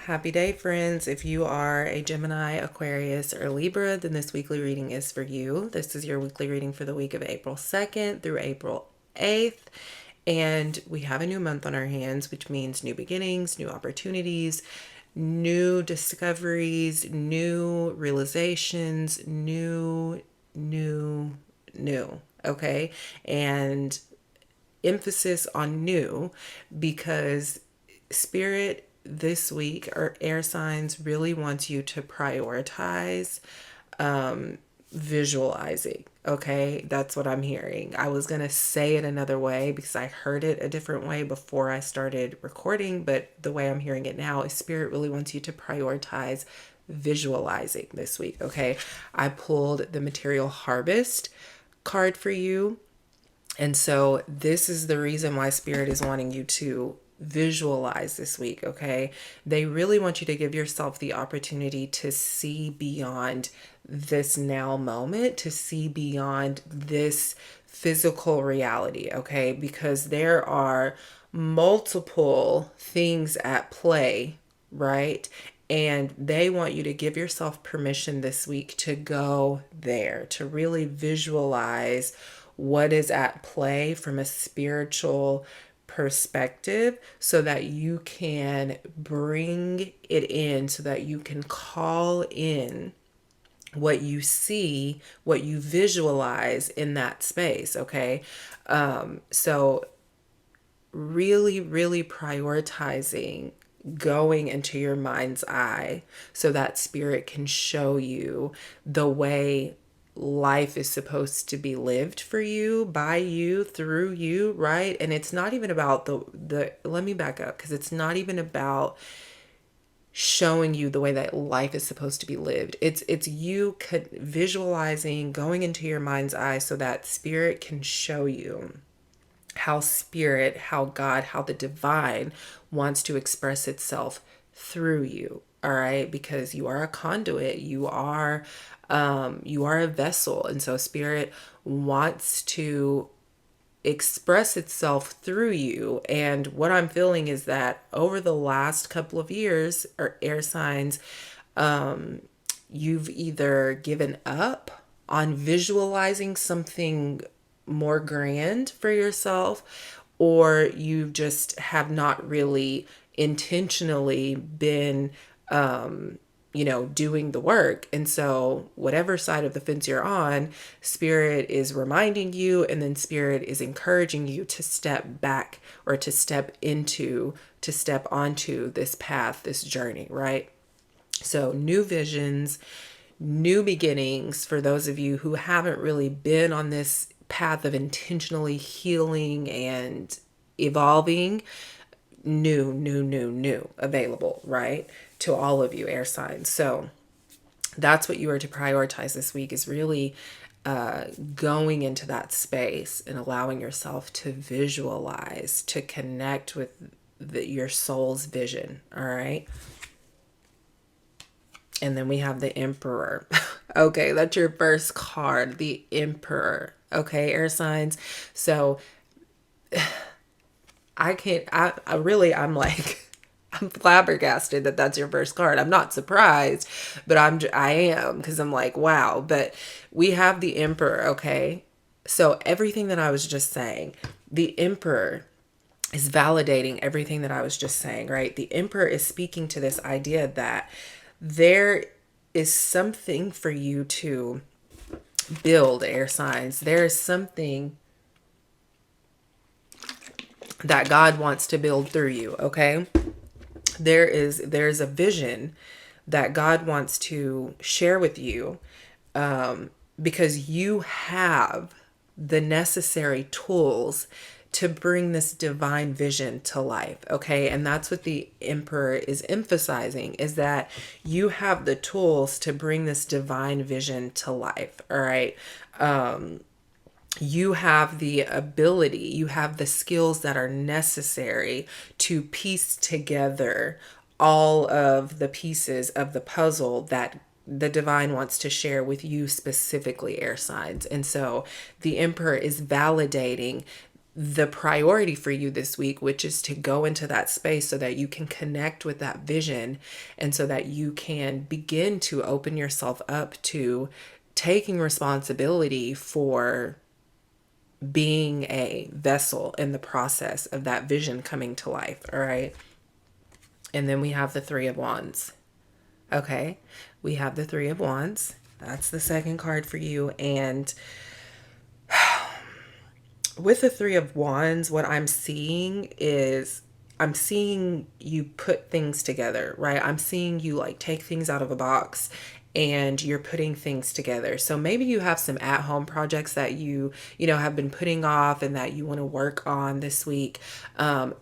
Happy day, friends. If you are a Gemini, Aquarius, or Libra, then this weekly reading is for you. This is your weekly reading for the week of April 2nd through April 8th. And we have a new month on our hands, which means new beginnings, new opportunities, new discoveries, new realizations, new. Okay. And emphasis on new because spirit this week or air signs really wants you to prioritize visualizing. Okay, that's what I'm hearing. I was going to say it another way because I heard it a different way before I started recording, but the way I'm hearing it now is spirit really wants you to prioritize visualizing this week. Okay, I pulled the material harvest card for you, and so this is the reason why spirit is wanting you to visualize this week, okay? They really want you to give yourself the opportunity to see beyond this now moment, to see beyond this physical reality, okay? Because there are multiple things at play, right? And they want you to give yourself permission this week to go there, to really visualize what is at play from a spiritual perspective so that you can bring it in, so that you can call in what you see, what you visualize in that space, okay? So really prioritizing going into your mind's eye so that spirit can show you the way life is supposed to be lived for you, by you, through you, right? And it's not even about the let me back up, because it's not even about showing you the way that life is supposed to be lived. It's you visualizing, going into your mind's eye so that spirit can show you how spirit, how God, how the divine wants to express itself through you. All right, because you are a conduit, you are a vessel, and so spirit wants to express itself through you. And what I'm feeling is that over the last couple of years, or air signs, you've either given up on visualizing something more grand for yourself, or you just have not really intentionally been doing the work. And so whatever side of the fence you're on, spirit is reminding you, and then spirit is encouraging you to step back, or to step onto this path, this journey, right? So new visions, new beginnings for those of you who haven't really been on this path of intentionally healing and evolving. New available, right? To all of you air signs. So that's what you are to prioritize this week, is really going into that space and allowing yourself to visualize, to connect with your soul's vision. All right. And then we have the Emperor. Okay, that's your first card, the Emperor. Okay, air signs. So I'm like, I'm flabbergasted that that's your first card. I'm not surprised, but I am, because I'm like, wow. But we have the Emperor, okay? So everything that I was just saying, the Emperor is validating everything that I was just saying, right? The Emperor is speaking to this idea that there is something for you to build, air signs. There is something that God wants to build through you, okay? There's a vision that God wants to share with you, because you have the necessary tools to bring this divine vision to life, okay? And that's what the Emperor is emphasizing, is that you have the tools to bring this divine vision to life, all right? You have the ability, you have the skills that are necessary to piece together all of the pieces of the puzzle that the divine wants to share with you, specifically air signs. And so the Emperor is validating the priority for you this week, which is to go into that space so that you can connect with that vision and so that you can begin to open yourself up to taking responsibility for being a vessel in the process of that vision coming to life. All right. And then we have the Three of Wands. Okay. We have the Three of Wands. That's the second card for you. And with the Three of Wands, what I'm seeing is I'm seeing you put things together, right? I'm seeing you like take things out of a box and you're putting things together. So maybe you have some at-home projects that you know, have been putting off and that you want to work on this week.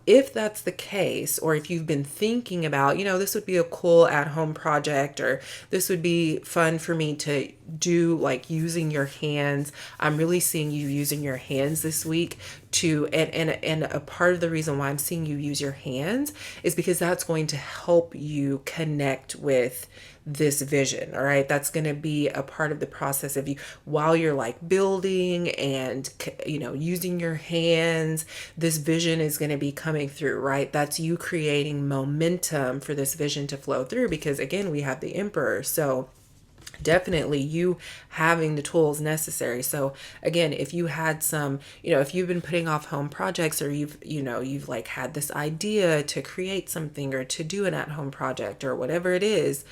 If that's the case, or if you've been thinking about, you know, this would be a cool at-home project, or this would be fun for me to do, like using your hands. I'm really seeing you using your hands this week to, and a part of the reason why I'm seeing you use your hands is because that's going to help you connect with this vision. All right. That's going to be a part of the process of you while you're like building and, you know, using your hands. This vision is going to be coming through, right? That's you creating momentum for this vision to flow through, because again, we have the Emperor. So definitely you having the tools necessary. So again, if you had some, you know, if you've been putting off home projects, or you've like had this idea to create something or to do an at-home project or whatever it is,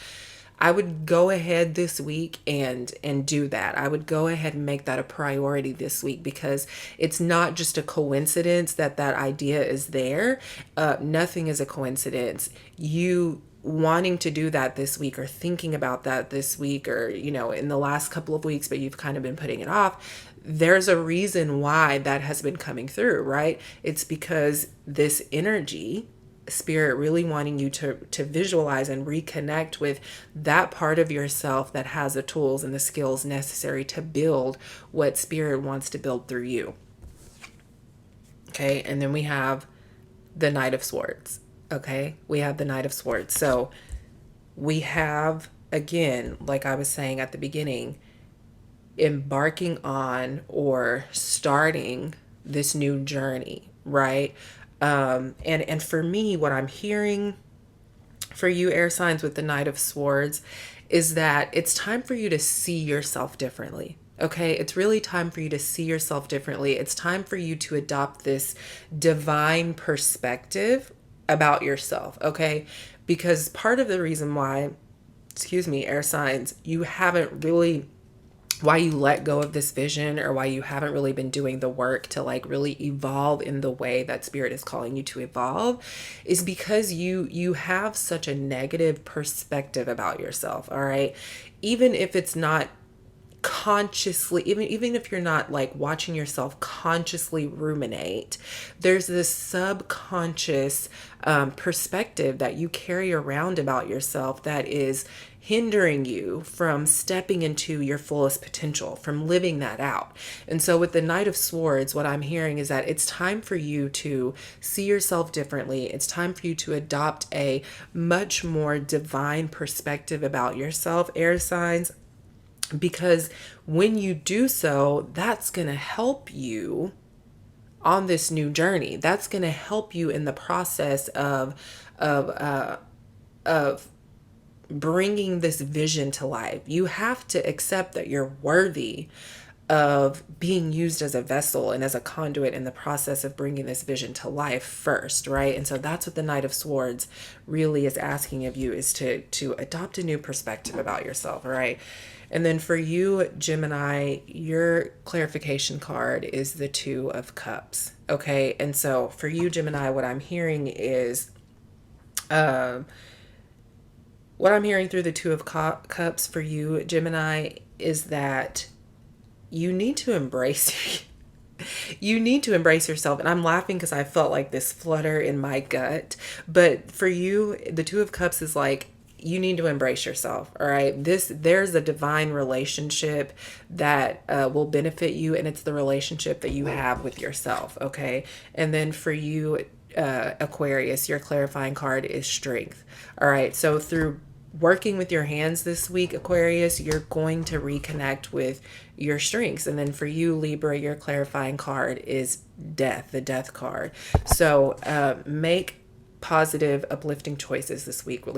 I would go ahead this week and do that. I would go ahead and make that a priority this week, because it's not just a coincidence that that idea is there. Nothing is a coincidence. You wanting to do that this week, or thinking about that this week, or, you know, in the last couple of weeks, but you've kind of been putting it off. There's a reason why that has been coming through, right? It's because this energy, Spirit really wanting you to visualize and reconnect with that part of yourself that has the tools and the skills necessary to build what Spirit wants to build through you. Okay. And then we have the Knight of Swords. Okay. We have the Knight of Swords. So we have, again, like I was saying at the beginning, embarking on or starting this new journey, right? And for me, what I'm hearing for you air signs with the Knight of Swords is that it's time for you to see yourself differently. Okay, it's really time for you to see yourself differently. It's time for you to adopt this divine perspective about yourself. Okay, because part of the reason why, excuse me, air signs, you haven't really, why you let go of this vision, or why you haven't really been doing the work to like really evolve in the way that Spirit is calling you to evolve, is because you have such a negative perspective about yourself. All right, even if it's not consciously, even if you're not like watching yourself consciously ruminate, there's this subconscious perspective that you carry around about yourself that is hindering you from stepping into your fullest potential, from living that out. And so with the Knight of Swords, what I'm hearing is that it's time for you to see yourself differently. It's time for you to adopt a much more divine perspective about yourself, air signs, because when you do so, that's going to help you on this new journey. That's going to help you in the process of bringing this vision to life. You have to accept that you're worthy of being used as a vessel and as a conduit in the process of bringing this vision to life first, right? And so that's what the Knight of Swords really is asking of you, is to adopt a new perspective about yourself, right? And then for you, Gemini, your clarification card is the Two of Cups. Okay. And so for you, Gemini, what I'm hearing is, what I'm hearing through the Two of Cups for you, Gemini, is that you need to embrace you need to embrace yourself. And I'm laughing because I felt like this flutter in my gut. But for you, the Two of Cups is like, you need to embrace yourself. All right. There's a divine relationship that will benefit you. And it's the relationship that you have with yourself. Okay. And then for you, Aquarius, your clarifying card is Strength. All right. So through working with your hands this week, Aquarius, you're going to reconnect with your strengths. And then for you, Libra, your clarifying card is death, the death card. So make positive, uplifting choices this week, Libra.